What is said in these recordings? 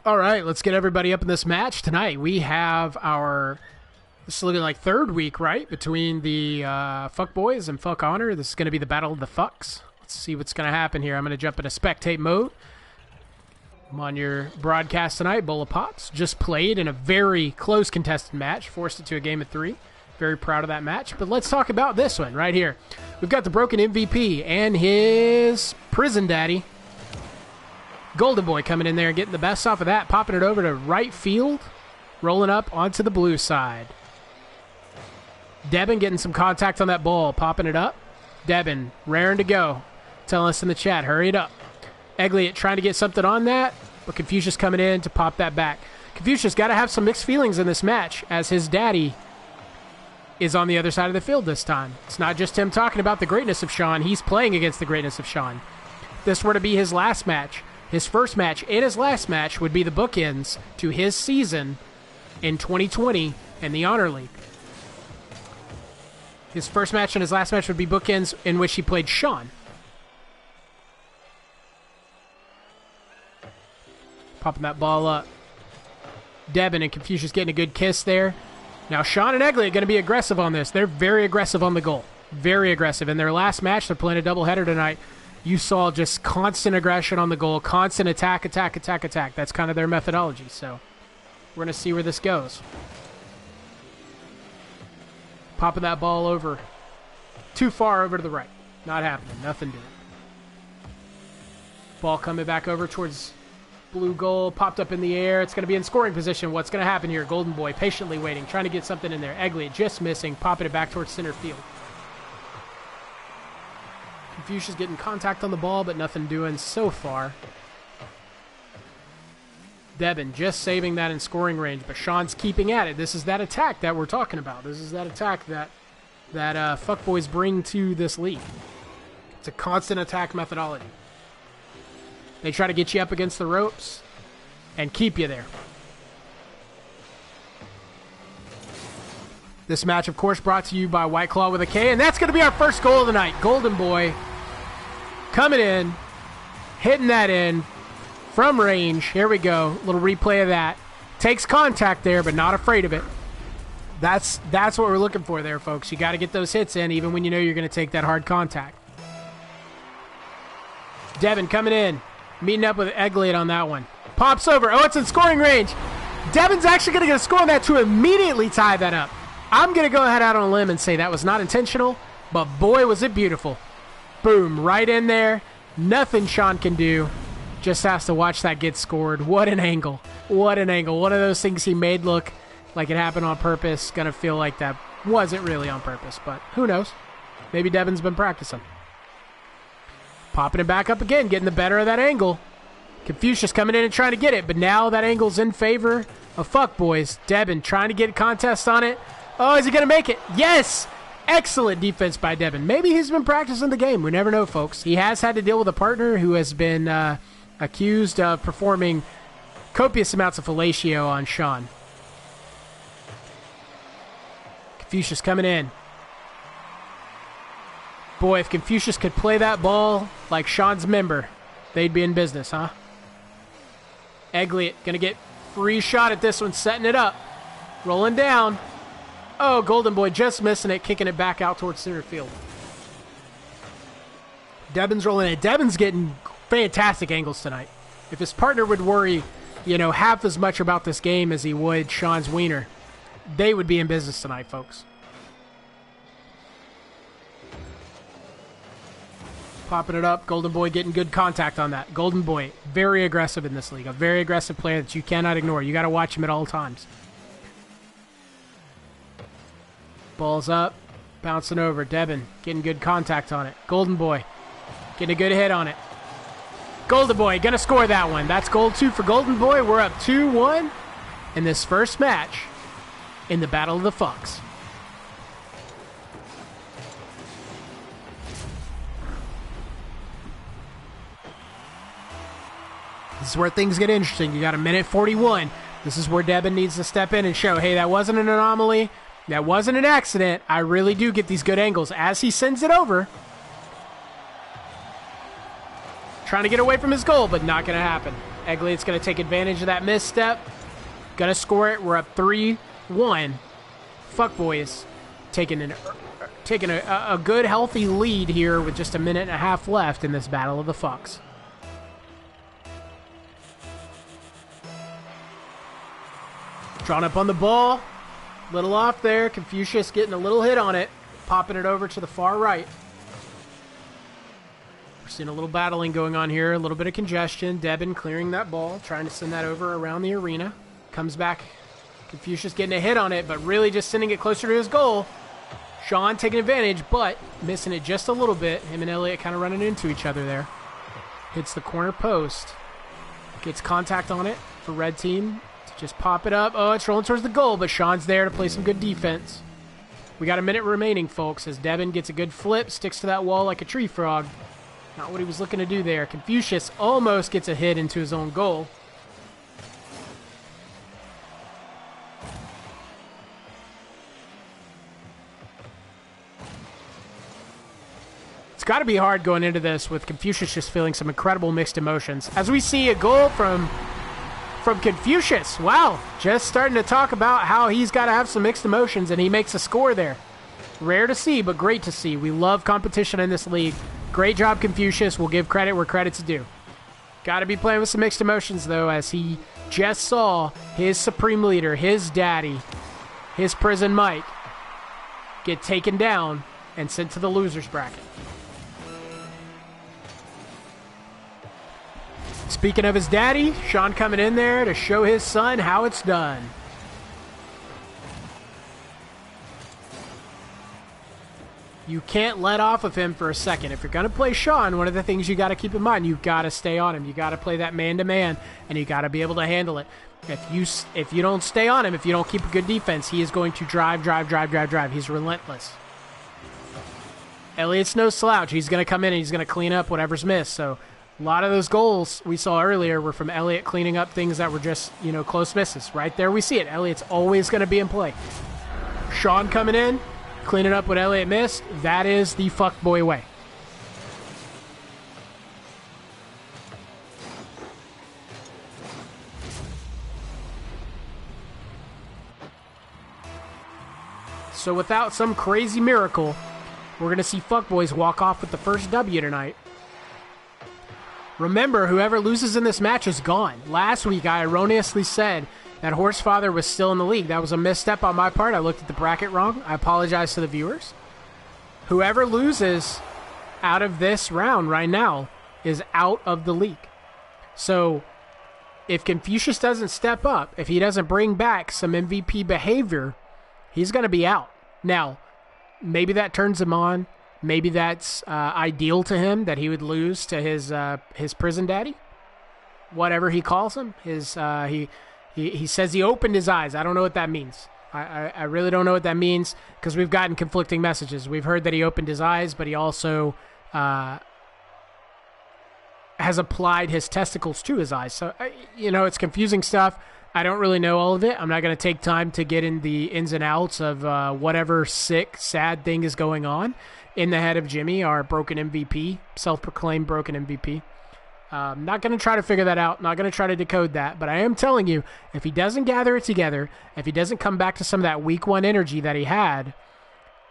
All right, let's get everybody up in this match tonight. We have this is looking like third week, right, between the Fuck Boys and Fuck Honor. This is going to be the Battle of the Fucks. Let's see what's going to happen here. I'm going to jump into spectate mode. I'm on your broadcast tonight. Bowl of Pops just played in a very close contested match, forced it to a game of 3. Very proud of that match. But let's talk about this one right here. We've got the Broken MVP and his prison daddy, Golden Boy, coming in there and getting the best off of that, popping it over to right field, rolling up onto the blue side. Devin getting some contact on that ball, popping it up. Devin raring to go, telling us in the chat, hurry it up. Egliot trying to get something on that, but Confucius coming in to pop that back. Confucius got to have some mixed feelings in this match, as his daddy is on the other side of the field this time. It's not just him talking about the greatness of Sean, he's playing against the greatness of Sean. If this were to be his last match, his first match and his last match would be the bookends to his season in 2020 in the Honor League. His first match and his last match would be bookends in which he played Sean. Popping that ball up. Devin and Confucius getting a good kiss there. Now Sean and Egley are going to be aggressive on this. They're very aggressive on the goal. Very aggressive. In their last match, they're playing a doubleheader tonight. You saw just constant aggression on the goal, constant attack. That's kind of their methodology. So we're going to see where this goes. Popping that ball over. Too far over to the right. Not happening. Nothing doing. Ball coming back over towards blue goal. Popped up in the air. It's going to be in scoring position. What's going to happen here? Golden Boy patiently waiting, trying to get something in there. Egley just missing, popping it back towards center field. Confucius getting contact on the ball, but nothing doing so far. Devin just saving that in scoring range, but Sean's keeping at it. This is that attack that we're talking about. This is that attack that fuckboys bring to this league. It's a constant attack methodology. They try to get you up against the ropes and keep you there. This match, of course, brought to you by White Claw with a K, and that's going to be our first goal of the night. Golden Boy coming in, hitting that in from range. Here we go. Little replay of that. Takes contact there, but not afraid of it. That's what we're looking for there, folks. You got to get those hits in, even when you know you're going to take that hard contact. Devin coming in, meeting up with Egliot on that one. Pops over. Oh, it's in scoring range. Devin's actually going to get a score on that to immediately tie that up. I'm going to go ahead out on a limb and say that was not intentional, but boy, was it beautiful. Boom, right in there. Nothing Sean can do. Just has to watch that get scored. What an angle. What an angle. One of those things he made look like it happened on purpose. Going to feel like that wasn't really on purpose, but who knows? Maybe Devin's been practicing. Popping it back up again, getting the better of that angle. Confucius coming in and trying to get it, but now that angle's in favor of Fuckboys. Devin trying to get a contest on it. Oh, is he going to make it? Yes! Excellent defense by Devin. Maybe he's been practicing the game. We never know, folks. He has had to deal with a partner who has been accused of performing copious amounts of fellatio on Sean. Confucius coming in. Boy, if Confucius could play that ball like Sean's member, they'd be in business, huh? Egliot going to get free shot at this one, setting it up. Rolling down. Oh, Golden Boy just missing it, kicking it back out towards center field. Devin's rolling it. Devin's getting fantastic angles tonight. If his partner would worry, half as much about this game as he would Sean's wiener, they would be in business tonight, folks. Popping it up. Golden Boy getting good contact on that. Golden Boy, very aggressive in this league. A very aggressive player that you cannot ignore. You got to watch him at all times. Ball's up. Bouncing over. Devin getting good contact on it. Golden Boy getting a good hit on it. Golden Boy going to score that one. That's goal 2 for Golden Boy. We're up 2-1 in this first match in the Battle of the Fucks. This is where things get interesting. You got a minute 41. This is where Devin needs to step in and show, hey, that wasn't an anomaly. That wasn't an accident. I really do get these good angles as he sends it over. Trying to get away from his goal, but not going to happen. Egley's going to take advantage of that misstep. Going to score it. We're up 3-1. Fuckboys taking a good, healthy lead here with just a minute and a half left in this Battle of the Fucks. Drawn up on the ball. Little off there. Confucius getting a little hit on it. Popping it over to the far right. We're seeing a little battling going on here. A little bit of congestion. Devin clearing that ball. Trying to send that over around the arena. Comes back. Confucius getting a hit on it, but really just sending it closer to his goal. Sean taking advantage, but missing it just a little bit. Him and Elliott kind of running into each other there. Hits the corner post. Gets contact on it for red team. Just pop it up. Oh, it's rolling towards the goal, but Sean's there to play some good defense. We got a minute remaining, folks, as Devin gets a good flip, sticks to that wall like a tree frog. Not what he was looking to do there. Confucius almost gets a hit into his own goal. It's got to be hard going into this with Confucius just feeling some incredible mixed emotions. As we see a goal from Confucius. Wow, just starting to talk about how he's got to have some mixed emotions, and he makes a score there. Rare to see, but great to see. We love competition in this league. Great job, Confucius. We'll give credit where credit's due. Got to be playing with some mixed emotions, though, as he just saw his supreme leader, his daddy, his prison Mike, get taken down and sent to the losers bracket. Speaking of his daddy, Sean coming in there to show his son how it's done. You can't let off of him for a second. If you're going to play Sean, one of the things you got to keep in mind, you've got to stay on him. You got to play that man-to-man, and you got to be able to handle it. If you don't stay on him, if you don't keep a good defense, he is going to drive. He's relentless. Elliott's no slouch. He's going to come in and he's going to clean up whatever's missed. So a lot of those goals we saw earlier were from Elliott cleaning up things that were just, close misses. Right there we see it. Elliott's always going to be in play. Sean coming in, cleaning up what Elliott missed. That is the fuckboy way. So without some crazy miracle, we're going to see fuckboys walk off with the first W tonight. Remember, whoever loses in this match is gone. Last week, I erroneously said that Horsefather was still in the league. That was a misstep on my part. I looked at the bracket wrong. I apologize to the viewers. Whoever loses out of this round right now is out of the league. So if Confucius doesn't step up, if he doesn't bring back some MVP behavior, he's going to be out. Now, maybe that turns him on. Maybe that's ideal to him, that he would lose to his prison daddy, whatever he calls him. He says he opened his eyes. I don't know what that means. I really don't know what that means, because we've gotten conflicting messages. We've heard that he opened his eyes, but he also has applied his testicles to his eyes. So, it's confusing stuff. I don't really know all of it. I'm not going to take time to get in the ins and outs of whatever sick, sad thing is going on in the head of Jimmy, our broken MVP, self-proclaimed broken MVP. Not going to try to figure that out. Not going to try to decode that. But I am telling you, if he doesn't gather it together, if he doesn't come back to some of that week one energy that he had,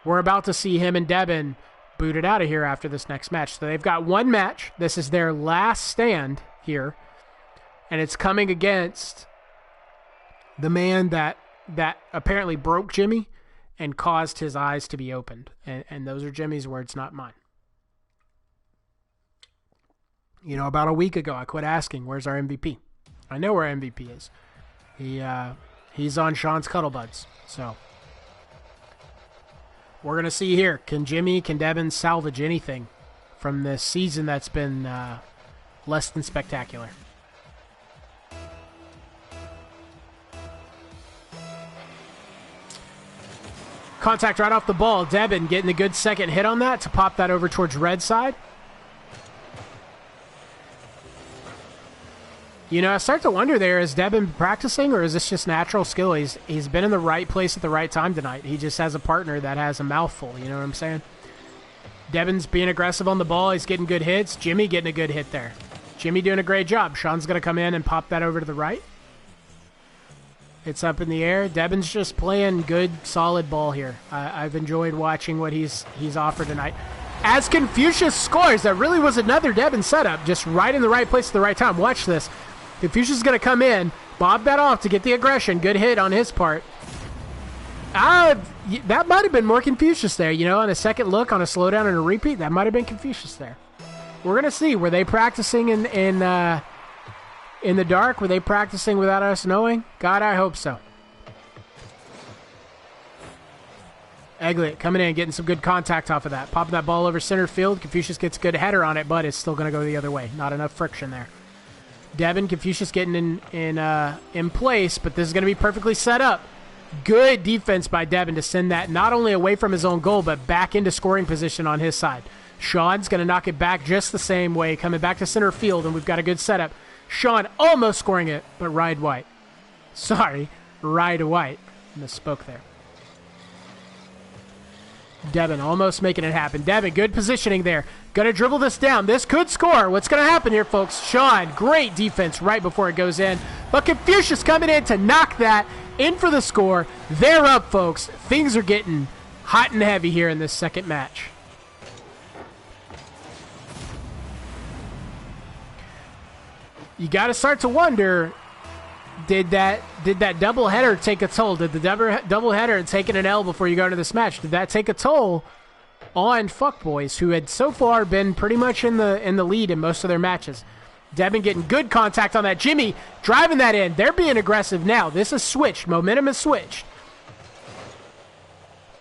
we're about to see him and Devin booted out of here after this next match. So they've got one match. This is their last stand here. And it's coming against the man that apparently broke Jimmy and caused his eyes to be opened. And those are Jimmy's words, not mine. About a week ago, I quit asking, where's our MVP? I know where our MVP is. He's on Sean's Cuddle Buds. So we're going to see here. Can Devin salvage anything from this season that's been less than spectacular? Contact right off the ball. Devin getting a good second hit on that to pop that over towards red side. I start to wonder there, is Devin practicing, or is this just natural skill? He's been in the right place at the right time tonight. He just has a partner that has a mouthful, you know what I'm saying? Devin's being aggressive on the ball. He's getting good hits. Jimmy getting a good hit there. Jimmy doing a great job. Sean's going to come in and pop that over to the right. It's up in the air. Devon's just playing good, solid ball here. I've enjoyed watching what he's offered tonight. As Confucius scores, that really was another Devon setup, just right in the right place at the right time. Watch this. Confucius is going to come in, bob that off to get the aggression. Good hit on his part. That might have been more Confucius there, you know, on a second look, on a slowdown and a repeat. That might have been Confucius there. We're going to see. Were they practicing in the dark? Were they practicing without us knowing? God, I hope so. Egley coming in, getting some good contact off of that. Popping that ball over center field. Confucius gets a good header on it, but it's still going to go the other way. Not enough friction there. Devon, Confucius getting in place, but this is going to be perfectly set up. Good defense by Devon to send that not only away from his own goal, but back into scoring position on his side. Sean's going to knock it back just the same way, coming back to center field, and we've got a good setup. Sean almost scoring it, but Ride White. Sorry, Ride White. Misspoke there. Devon almost making it happen. Devon, good positioning there. Going to dribble this down. This could score. What's going to happen here, folks? Sean, great defense right before it goes in. But Confucius coming in to knock that in for the score. They're up, folks. Things are getting hot and heavy here in this second match. You got to start to wonder, did that doubleheader take a toll? Did the doubleheader taking an L before you go into this match, did that take a toll on Fuckboys, who had so far been pretty much in the lead in most of their matches? Devon getting good contact on that. Jimmy driving that in. They're being aggressive now. This is switched. Momentum is switched.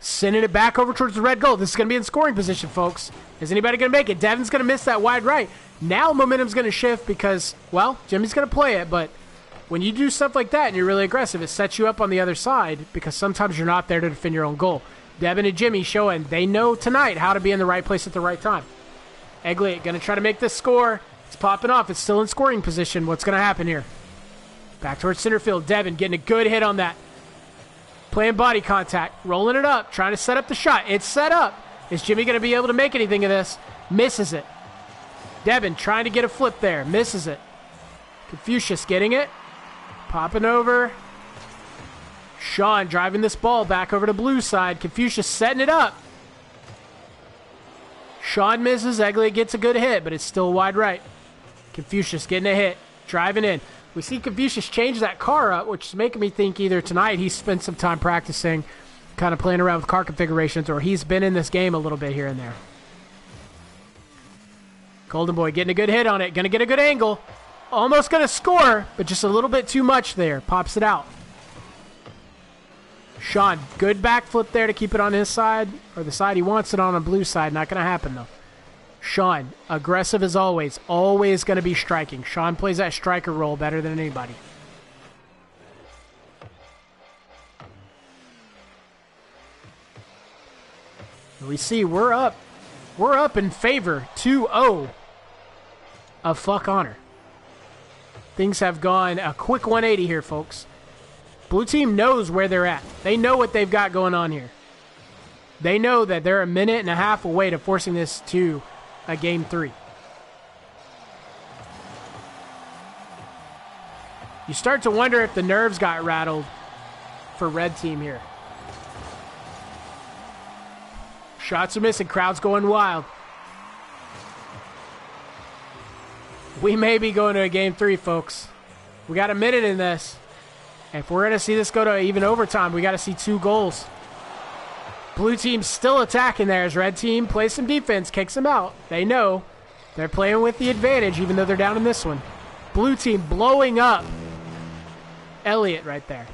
Sending it back over towards the red goal. This is going to be in scoring position, folks. Is anybody going to make it? Devon's going to miss that wide right. Now momentum's going to shift because, well, Jimmy's going to play it, but when you do stuff like that and you're really aggressive, it sets you up on the other side because sometimes you're not there to defend your own goal. Devon and Jimmy showing they know tonight how to be in the right place at the right time. Egley going to try to make this score. It's popping off. It's still in scoring position. What's going to happen here? Back towards center field. Devon getting a good hit on that. Playing body contact. Rolling it up. Trying to set up the shot. It's set up. Is Jimmy going to be able to make anything of this? Misses it. Devon trying to get a flip there. Misses it. Confucius getting it. Popping over. Sean driving this ball back over to blue side. Confucius setting it up. Sean misses. Egley gets a good hit, but it's still wide right. Confucius getting a hit. Driving in. We see Confucius change that car up, which is making me think either tonight he spent some time practicing, kind of playing around with car configurations, or he's been in this game a little bit here and there. Golden Boy getting a good hit on it. Going to get a good angle. Almost going to score, but just a little bit too much there. Pops it out. Sean, good backflip there to keep it on his side, or the side he wants it on blue side. Not going to happen, though. Sean, aggressive as always. Always going to be striking. Sean plays that striker role better than anybody. We see we're up. We're up in favor 2-0 of Fuck Honor. Things have gone a quick 180 here, folks. Blue team knows where they're at. They know what they've got going on here. They know that they're a minute and a half away to forcing this to a game 3. You start to wonder if the nerves got rattled for red team here. Shots are missing. Crowd's going wild. We may be going to a game 3, folks. We got a minute in this. If we're going to see this go to even overtime, we got to see 2 goals. Blue team's still attacking there as red team plays some defense, kicks them out. They know they're playing with the advantage even though they're down in this one. Blue team blowing up Elliott right there.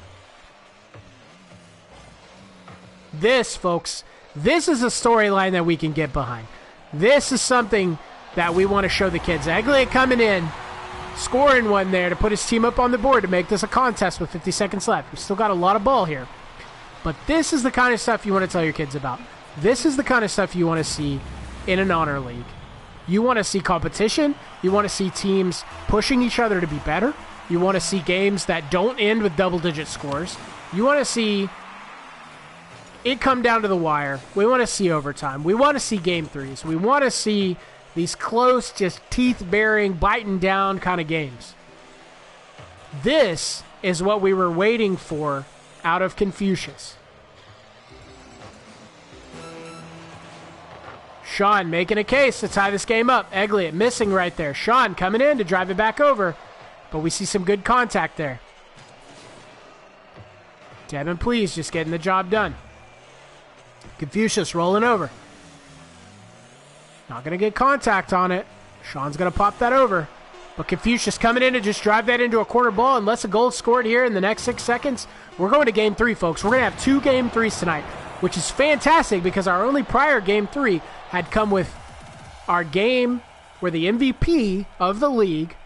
This, folks, this is a storyline that we can get behind. This is something that we want to show the kids. Egley coming in, scoring one there to put his team up on the board to make this a contest with 50 seconds left. We've still got a lot of ball here. But this is the kind of stuff you want to tell your kids about. This is the kind of stuff you want to see in an honor league. You want to see competition. You want to see teams pushing each other to be better. You want to see games that don't end with double-digit scores. You want to see it come down to the wire. We want to see overtime. We want to see game 3s. We want to see These close, just teeth-baring, biting down kind of games. This is what we were waiting for out of Confucius. Sean making a case to tie this game up. Egliot missing right there. Sean coming in to drive it back over. But we see some good contact there. Devin, please, just getting the job done. Confucius rolling over. Not going to get contact on it. Sean's going to pop that over. But Confucius coming in to just drive that into a corner ball. Unless a goal is scored here in the next 6 seconds, we're going to game 3, folks. We're going to have 2 game 3s tonight, which is fantastic because our only prior game 3 had come with our game where the MVP of the league,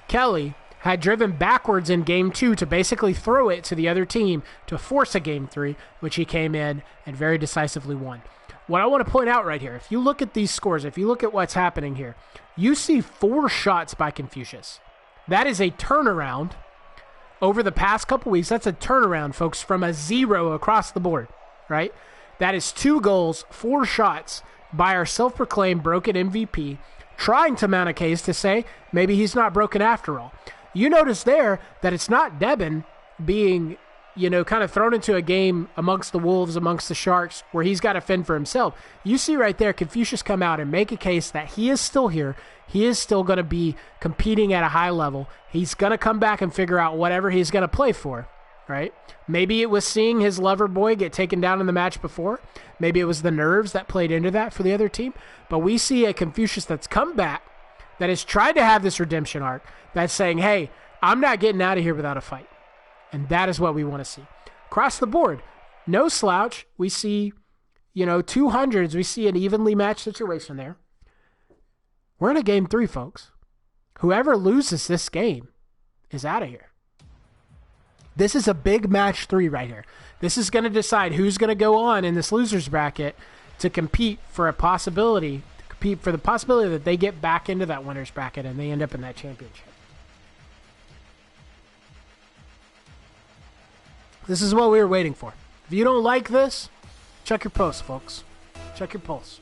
Kelly, had driven backwards in game 2 to basically throw it to the other team to force a game 3, which he came in and very decisively won. What I want to point out right here, if you look at these scores, if you look at what's happening here, you see 4 shots by Confucius. That is a turnaround over the past couple weeks. That's a turnaround, folks, from a 0 across the board, right? That is 2 goals, 4 shots by our self-proclaimed broken MVP, trying to mount a case to say maybe he's not broken after all. You notice there that it's not Devin being, kind of thrown into a game amongst the Wolves, amongst the Sharks, where he's got to fend for himself. You see right there Confucius come out and make a case that he is still here. He is still going to be competing at a high level. He's going to come back and figure out whatever he's going to play for, right? Maybe it was seeing his lover boy get taken down in the match before. Maybe it was the nerves that played into that for the other team. But we see a Confucius that's come back, that has tried to have this redemption arc, that's saying, hey, I'm not getting out of here without a fight. And that is what we want to see. Across the board, no slouch. We see, 200s. We see an evenly matched situation there. We're in a game 3, folks. Whoever loses this game is out of here. This is a big match 3 right here. This is going to decide who's going to go on in this loser's bracket to compete for the possibility that they get back into that winner's bracket and they end up in that championship. This is what we were waiting for. If you don't like this, check your pulse, folks. Check your pulse.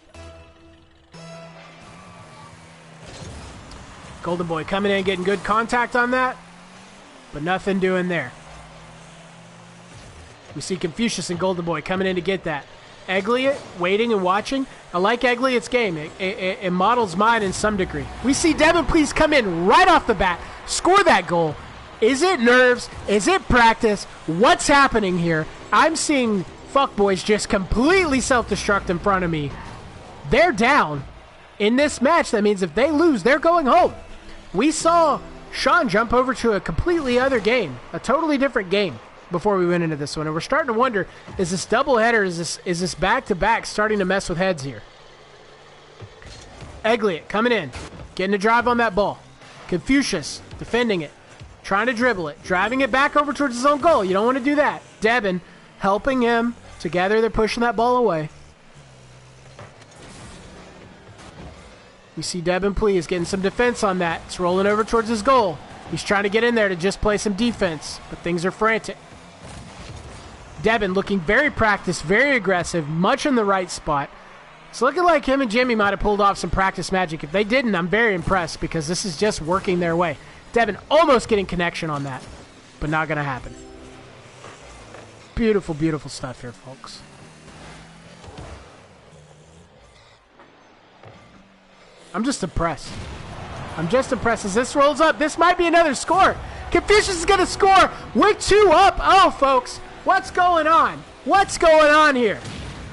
Golden Boy coming in, getting good contact on that, but nothing doing there. We see Confucius and Golden Boy coming in to get that. Egliot waiting and watching. I like Egliot's game. It models mine in some degree. We see Devin Please come in right off the bat, score that goal. Is it nerves? Is it practice? What's happening here? I'm seeing fuckboys just completely self-destruct in front of me. They're down in this match. That means if they lose, they're going home. We saw Sean jump over to a completely other game, a totally different game before we went into this one. And we're starting to wonder, is this doubleheader, is this back-to-back starting to mess with heads here? Egliot coming in, getting a drive on that ball. Confucius defending it. Trying to dribble it, driving it back over towards his own goal. You don't want to do that. Devin helping him. Together, they're pushing that ball away. We see Devin Please getting some defense on that. It's rolling over towards his goal. He's trying to get in there to just play some defense, but things are frantic. Devin looking very practiced, very aggressive, much in the right spot. It's looking like him and Jimmy might have pulled off some practice magic. If they didn't, I'm very impressed because this is just working their way. Devin almost getting connection on that, but not going to happen. Beautiful, beautiful stuff here, folks. I'm just impressed. As this rolls up. This might be another score. Confucius is going to score with 2 up. Oh, folks, what's going on? What's going on here?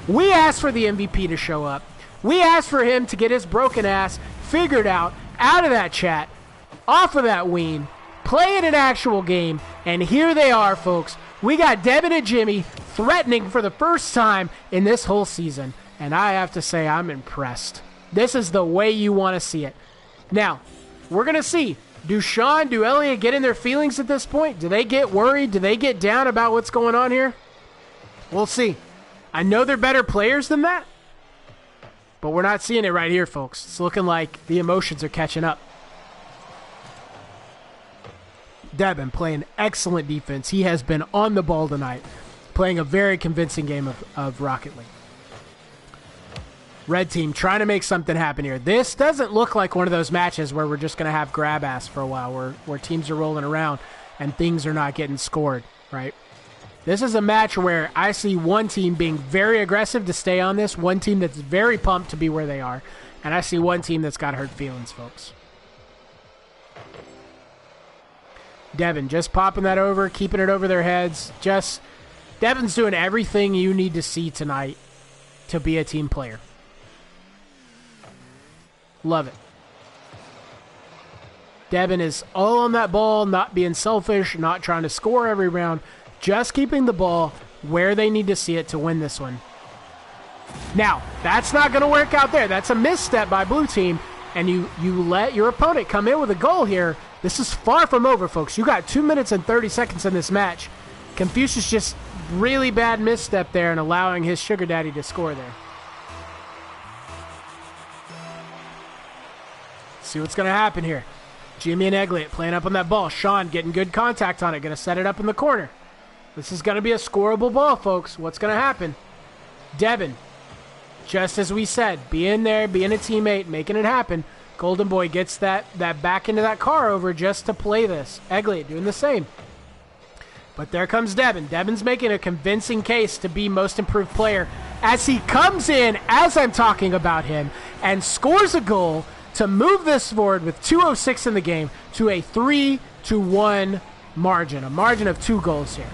We asked for the MVP to show up. We asked for him to get his broken ass figured out of that chat, off of that ween, play in an actual game, and here they are, folks. We got Devin and Jimmy threatening for the first time in this whole season, and I have to say I'm impressed. This is the way you want to see it. Now, we're going to see, do Sean, do Elliot get in their feelings at this point? Do they get worried? Do they get down about what's going on here? We'll see. I know they're better players than that, but we're not seeing it right here, folks. It's looking like the emotions are catching up. Devin playing excellent defense. He has been on the ball tonight, playing a very convincing game of Rocket League. Red team trying to make something happen here. This doesn't look like one of those matches where we're just going to have grab ass for a while, where teams are rolling around and things are not getting scored, right? This is a match where I see one team being very aggressive to stay on this, one team that's very pumped to be where they are, and I see one team that's got hurt feelings, folks. Devin just popping that over, keeping it over their heads. Devin's doing everything you need to see tonight to be a team player. Love it. Devin is all on that ball, not being selfish, not trying to score every round, just keeping the ball where they need to see it to win this one. Now, that's not going to work out there. That's a misstep by blue team, and you let your opponent come in with a goal here. This is far from over, folks. You got 2 minutes and 30 seconds in this match. Confucius just really bad misstep there and allowing his sugar daddy to score there. See what's going to happen here. Jimmy and Egliot playing up on that ball. Sean getting good contact on it. Going to set it up in the corner. This is going to be a scoreable ball, folks. What's going to happen? Devin, just as we said, being there, being a teammate, making it happen. Golden Boy gets that back into that car over just to play this. Egliot doing the same. But there comes Devin. Devin's making a convincing case to be most improved player as he comes in, as I'm talking about him, and scores a goal to move this forward with 2:06 in the game to a 3-1 margin, a margin of 2 goals here.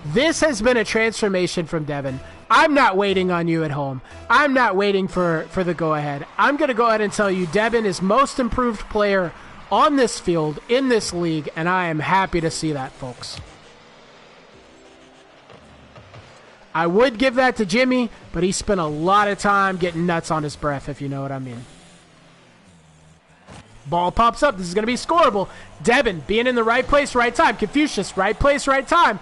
This has been a transformation from Devin. I'm not waiting on you at home. I'm not waiting for the go-ahead. I'm going to go ahead and tell you Devin is most improved player on this field, in this league, and I am happy to see that, folks. I would give that to Jimmy, but he spent a lot of time getting nuts on his breath, if you know what I mean. Ball pops up. This is going to be scoreable. Devin being in the right place, right time. Confucius, right place, right time.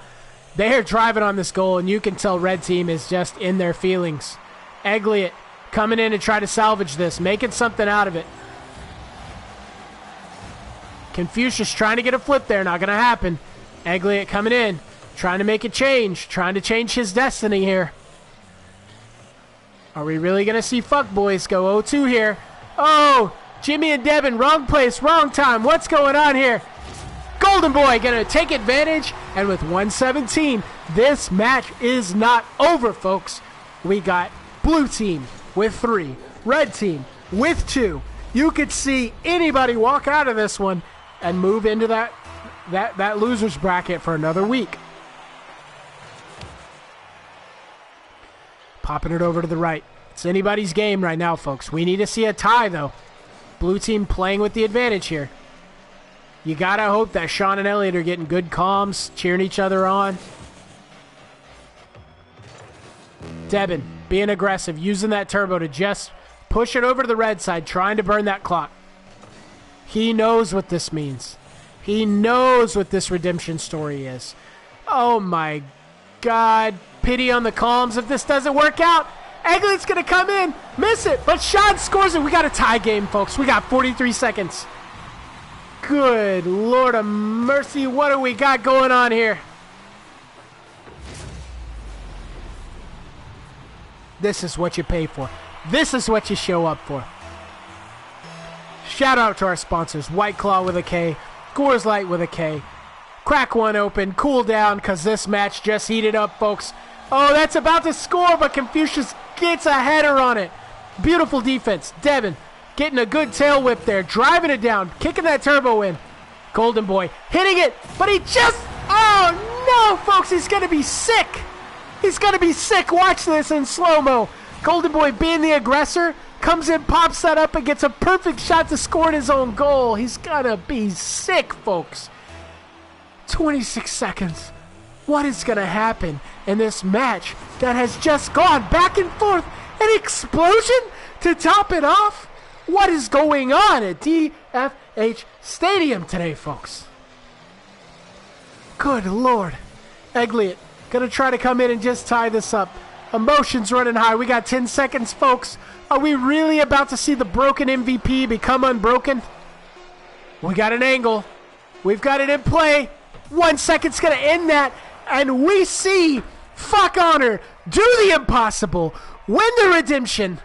They are driving on this goal, and you can tell red team is just in their feelings. Egliot coming in to try to salvage this, making something out of it. Confucius trying to get a flip there, not going to happen. Egliot coming in, trying to make a change, trying to change his destiny here. Are we really going to see fuckboys go 0-2 here? Oh, Jimmy and Devin, wrong place, wrong time. What's going on here? Golden Boy going to take advantage, and with 1:17, this match is not over, folks. We got blue team with 3, red team with 2. You could see anybody walk out of this one and move into that loser's bracket for another week. Popping it over to the right. It's anybody's game right now, folks. We need to see a tie, though. Blue team playing with the advantage here. You got to hope that Sean and Elliott are getting good comms, cheering each other on. Devin being aggressive, using that turbo to just push it over to the red side, trying to burn that clock. He knows what this means. He knows what this redemption story is. Oh my God. Pity on the comms if this doesn't work out. Egliot's going to come in, miss it, but Sean scores it. We got a tie game, folks. We got 43 seconds. Good Lord of mercy. What do we got going on here? This is what you pay for. This is what you show up for. Shout out to our sponsors. White Claw with a K. Coors Light with a K. Crack one open. Cool down because this match just heated up, folks. Oh, that's about to score, but Confucius gets a header on it. Beautiful defense. Devin getting a good tail whip there. Driving it down. Kicking that turbo in. Golden Boy hitting it, but he just... Oh, no, folks. He's going to be sick. He's going to be sick. Watch this in slow-mo. Golden Boy being the aggressor. Comes in, pops that up, and gets a perfect shot to score in his own goal. He's going to be sick, folks. 26 seconds. What is going to happen in this match that has just gone back and forth? An explosion to top it off? What is going on at DFH Stadium today, folks? Good Lord. Egliot going to try to come in and just tie this up. Emotions running high. We got 10 seconds, folks. Are we really about to see the broken MVP become unbroken? We got an angle. We've got it in play. 1 second's going to end that. And we see Fuck Honor do the impossible. Win the redemption.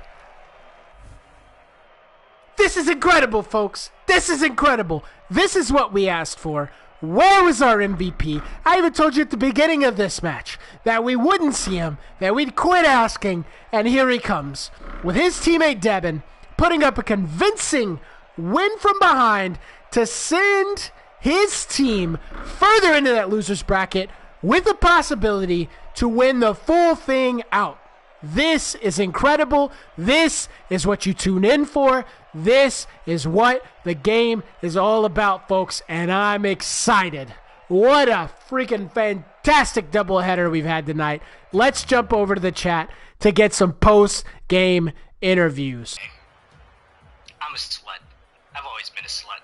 This is incredible, folks. This is incredible. This is what we asked for. Where was our MVP? I even told you at the beginning of this match that we wouldn't see him, that we'd quit asking, and here he comes with his teammate Devin putting up a convincing win from behind to send his team further into that loser's bracket with the possibility to win the full thing out. This is incredible. This is what you tune in for. This is what the game is all about, folks, and I'm excited. What a freaking fantastic doubleheader we've had tonight. Let's jump over to the chat to get some post-game interviews. I'm a slut. I've always been a slut.